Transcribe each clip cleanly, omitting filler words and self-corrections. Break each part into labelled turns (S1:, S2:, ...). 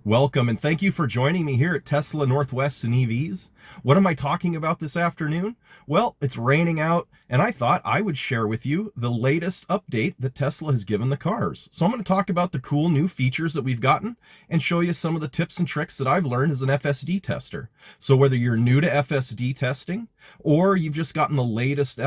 S1: Welcome and thank you for joining me here at Tesla Northwest and EVs. What am I talking about this afternoon? Well, it's raining out and I thought I would share with you the latest update that Tesla has given the cars. So I'm going to talk about the cool new features that we've gotten and show you some of the tips and tricks that I've learned as an FSD tester. So whether you're new to FSD testing or you've just gotten the latest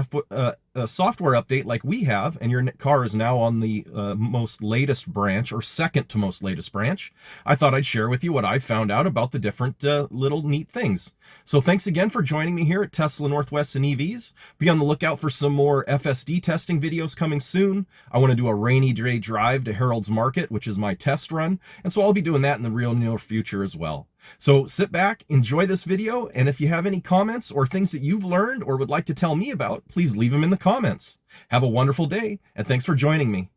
S1: software update like we have, and your car is now on the most latest branch or second to most latest branch, I thought I'd share with you what I've found out about the different little neat things. So thanks again for joining me here at Tesla Northwest and EVs. Be on the lookout for some more FSD testing videos coming soon. I want to do a rainy day drive to Harold's Market, which is my test run, and so I'll be doing that in the real near future as well. So sit back, enjoy this video, and if you have any comments or things that you've learned or would like to tell me about, please leave them in the comments. Have a wonderful day, and thanks for joining me.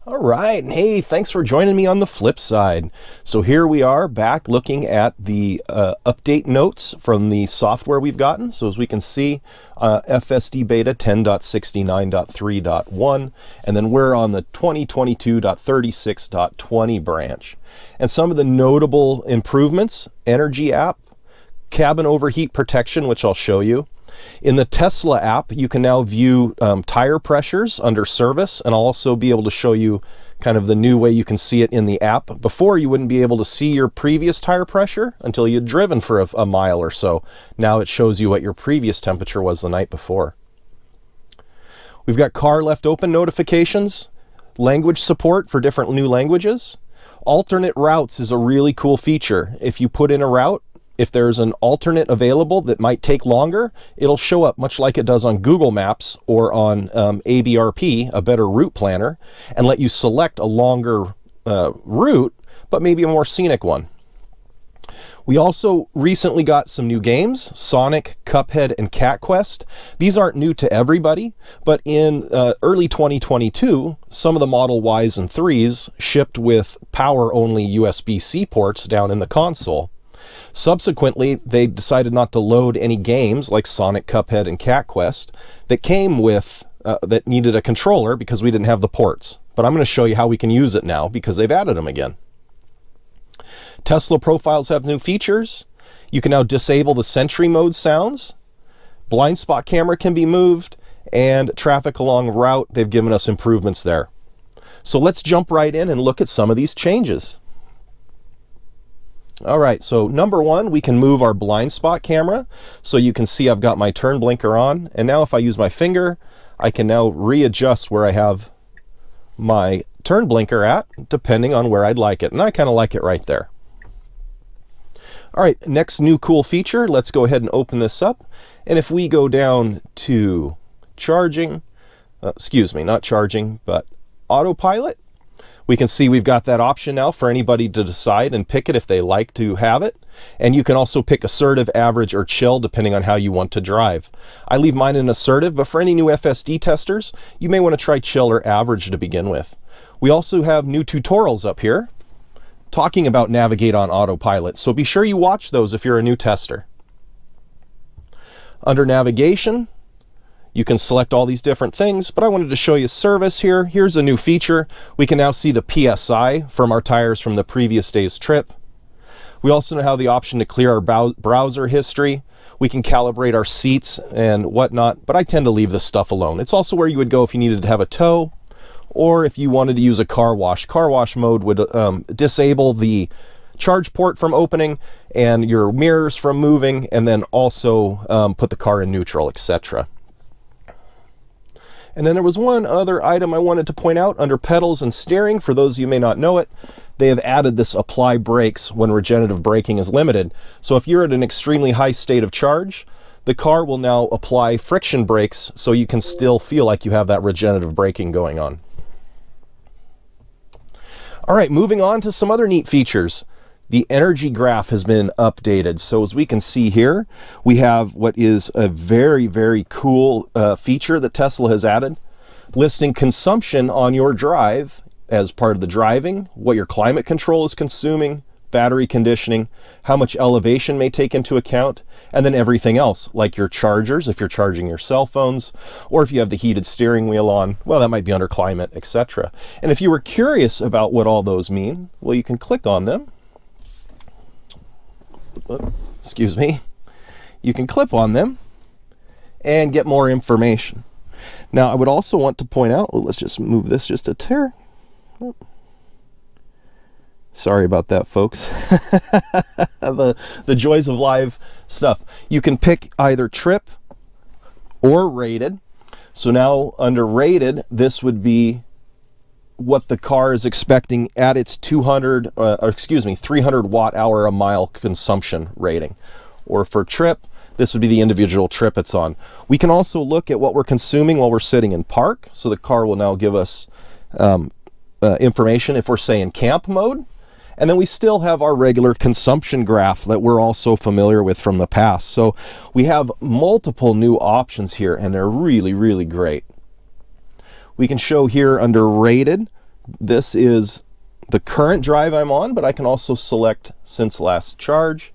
S1: All right, hey, thanks for joining me on the flip side. So here we are back looking at the update notes from the software we've gotten. So as we can see, FSD beta 10.69.3.1, and then we're on the 2022.36.20 branch. And some of the notable improvements: energy app, cabin overheat protection, which I'll show you. In the Tesla app, you can now view tire pressures under service, and I'll also be able to show you kind of the new way you can see it in the app. Before, you wouldn't be able to see your previous tire pressure until you'd driven for a mile or so. Now it shows you what your previous temperature was the night before. We've got car left open notifications, language support for different new languages. Alternate routes is a really cool feature. If you put in a route, if there's an alternate available that might take longer, it'll show up much like it does on Google Maps or on ABRP, a better route planner, and let you select a longer route, but maybe a more scenic one. We also recently got some new games: Sonic, Cuphead, and Cat Quest. These aren't new to everybody, but in early 2022, some of the Model Ys and 3s shipped with power-only USB-C ports down in the console. Subsequently, they decided not to load any games like Sonic, Cuphead, and Cat Quest that came with, that needed a controller because we didn't have the ports. But I'm going to show you how we can use it now because they've added them again. Tesla profiles have new features. You can now disable the Sentry mode sounds. Blind spot camera can be moved, and traffic along route, they've given us improvements there. So let's jump right in and look at some of these changes. All right, so number one, we can move our blind spot camera. So you can see I've got my turn blinker on, and now if I use my finger, I can now readjust where I have my turn blinker at, depending on where I'd like it. And I kind of like it right there. All right, next new cool feature, let's go ahead and open this up. And if we go down to charging, excuse me, not charging, but autopilot, we can see we've got that option now for anybody to decide and pick it if they like to have it. And you can also pick assertive, average, or chill depending on how you want to drive. I leave mine in assertive, but for any new FSD testers, you may want to try chill or average to begin with. We also have new tutorials up here talking about navigate on autopilot, so be sure you watch those if you're a new tester. Under navigation, you can select all these different things, but I wanted to show you service here. Here's a new feature. We can now see the PSI from our tires from the previous day's trip. We also have the option to clear our browser history. We can calibrate our seats and whatnot, but I tend to leave this stuff alone. It's also where you would go if you needed to have a tow, or if you wanted to use a car wash. Car wash mode would disable the charge port from opening and your mirrors from moving, and then also put the car in neutral, etc. And then there was one other item I wanted to point out under pedals and steering. For those of you who may not know it, they have added this apply brakes when regenerative braking is limited. So if you're at an extremely high state of charge, the car will now apply friction brakes so you can still feel like you have that regenerative braking going on. All right, moving on to some other neat features. The energy graph has been updated. So as we can see here, we have what is a very, very cool feature that Tesla has added, listing consumption on your drive as part of the driving, what your climate control is consuming, battery conditioning, how much elevation may take into account, and then everything else, like your chargers, if you're charging your cell phones, or if you have the heated steering wheel on, well, that might be under climate, etc. And if you were curious about what all those mean, well, you can click on them. Excuse me. You can click on them and get more information. Now, I would also want to point out, let's just move this just a tear. Sorry about that, folks. the joys of live stuff. You can pick either trip or rated. So now under rated, this would be what the car is expecting at its 300 watt hour a mile consumption rating. Or for trip, this would be the individual trip it's on. We can also look at what we're consuming while we're sitting in park. So the car will now give us information if we're, say, in camp mode. And then we still have our regular consumption graph that we're all so familiar with from the past. So we have multiple new options here, and they're really, really great. We can show here under rated, this is the current drive I'm on, but I can also select since last charge.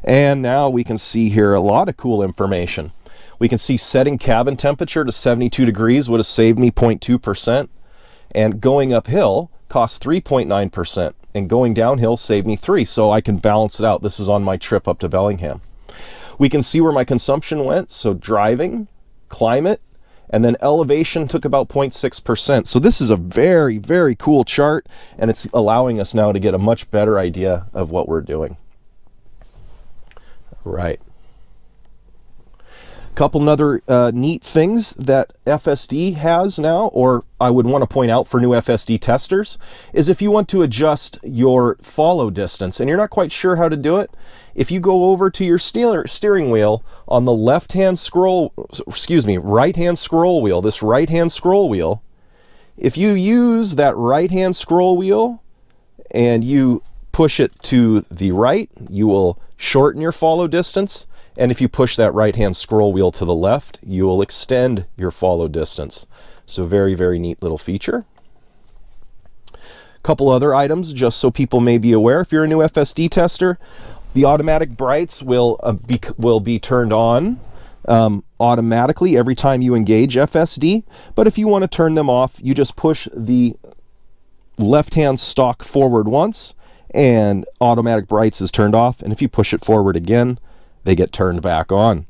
S1: And now we can see here a lot of cool information. We can see setting cabin temperature to 72 degrees would have saved me 0.2%, and going uphill cost 3.9%. And going downhill saved me 3%, so I can balance it out. This is on my trip up to Bellingham. We can see where my consumption went, so driving, climate, and then elevation took about 0.6%. So this is a very, very cool chart, and it's allowing us now to get a much better idea of what we're doing. Right. Couple other neat things that FSD has now, or I would want to point out for new FSD testers, is if you want to adjust your follow distance and you're not quite sure how to do it, if you go over to your steering wheel on the right-hand scroll wheel, this right-hand scroll wheel, if you use that right-hand scroll wheel and you push it to the right, you will shorten your follow distance. And if you push that right-hand scroll wheel to the left, you will extend your follow distance. So very, very neat little feature. Couple other items, just so people may be aware, if you're a new FSD tester, the automatic brights will be turned on automatically every time you engage FSD. But if you want to turn them off, you just push the left-hand stalk forward once, and automatic brights is turned off. And if you push it forward again, they get turned back on.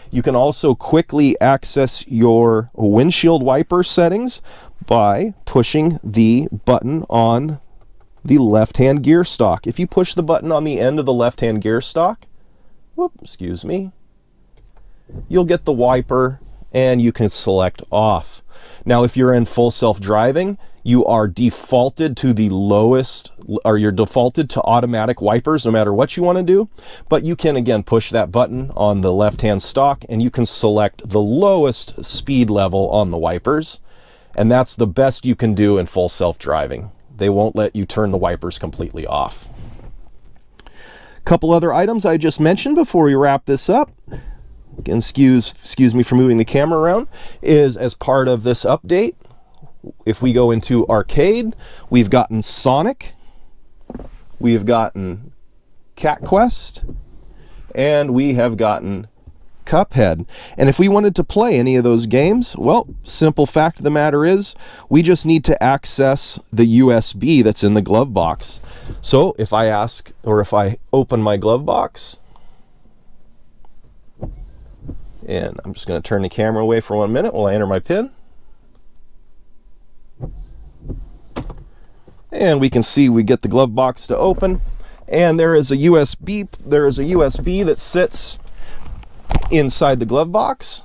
S1: You can also quickly access your windshield wiper settings by pushing the button on the left-hand gear stalk. If you push the button on the end of the left-hand gear stalk, you'll get the wiper and you can select off. Now, if you're in full self-driving, you are defaulted to the lowest, or you're defaulted to automatic wipers no matter what you want to do. But you can, again, push that button on the left-hand stalk and you can select the lowest speed level on the wipers. And that's the best you can do in full self-driving. They won't let you turn the wipers completely off. Couple other items I just mentioned before we wrap this up. Again, excuse me for moving the camera around, is as part of this update, if we go into arcade, we've gotten Sonic, we've gotten Cat Quest, and we have gotten Cuphead. And if we wanted to play any of those games, well, simple fact of the matter is, we just need to access the USB that's in the glove box. So if I open my glove box, and I'm just going to turn the camera away for 1 minute while I enter my PIN. And we can see we get the glove box to open, and there is a USB that sits inside the glove box,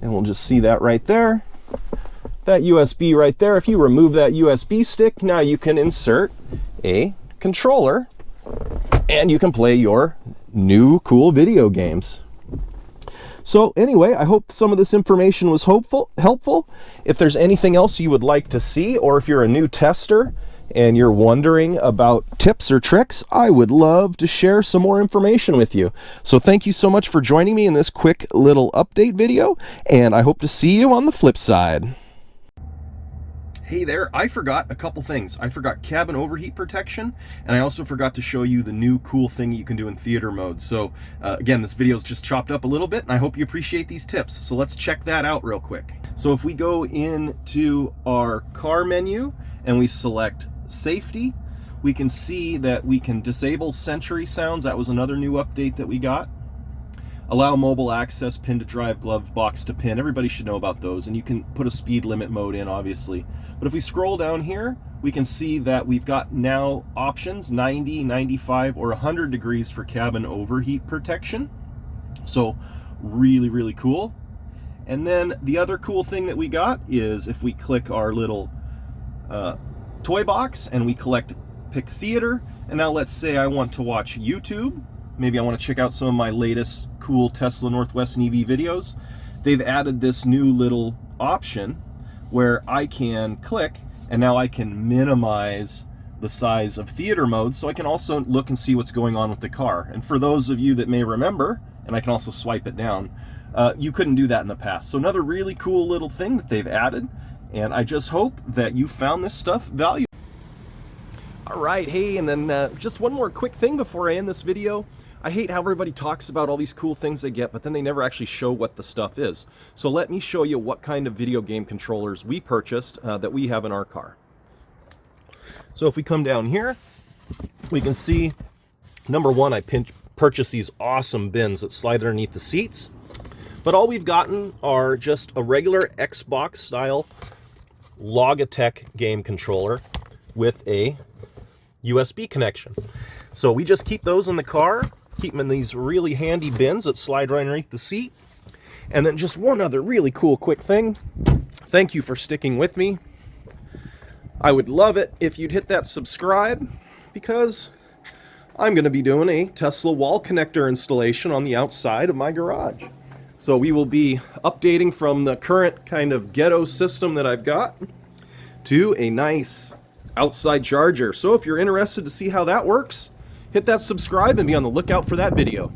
S1: and we'll just see that right there. That USB right there, if you remove that USB stick, now you can insert a controller and you can play your new cool video games. So anyway, I hope some of this information was helpful. If there's anything else you would like to see, or if you're a new tester and you're wondering about tips or tricks, I would love to share some more information with you. So thank you so much for joining me in this quick little update video, and I hope to see you on the flip side. Hey there, I forgot a couple things. I forgot cabin overheat protection, and I also forgot to show you the new cool thing you can do in theater mode. So again, this video is just chopped up a little bit, and I hope you appreciate these tips. So let's check that out real quick. So if we go into our car menu and we select safety, we can see that we can disable Sentry sounds. That was another new update that we got. Allow mobile access, pin to drive, glove box to pin. Everybody should know about those. And you can put a speed limit mode in, obviously. But if we scroll down here, we can see that we've got now options 90, 95, or 100 degrees for cabin overheat protection. So really, really cool. And then the other cool thing that we got is if we click our little toy box and we pick theater, and now let's say I want to watch YouTube. Maybe I want to check out some of my latest cool Tesla Northwest and EV videos. They've added this new little option where I can click, and now I can minimize the size of theater mode, so I can also look and see what's going on with the car. And for those of you that may remember, and I can also swipe it down, you couldn't do that in the past. So another really cool little thing that they've added, and I just hope that you found this stuff valuable. All right, hey, and then just one more quick thing before I end this video. I hate how everybody talks about all these cool things they get, but then they never actually show what the stuff is. So let me show you what kind of video game controllers we purchased that we have in our car. So if we come down here, we can see, number one, I purchased these awesome bins that slide underneath the seats. But all we've gotten are just a regular Xbox style Logitech game controller with a USB connection. So we just keep those in the car, keep them in these really handy bins that slide right underneath the seat. And then just one other really cool quick thing. Thank you for sticking with me. I would love it if you'd hit that subscribe, because I'm going to be doing a Tesla wall connector installation on the outside of my garage. So we will be updating from the current kind of ghetto system that I've got to a nice outside charger. So if you're interested to see how that works, hit that subscribe and be on the lookout for that video.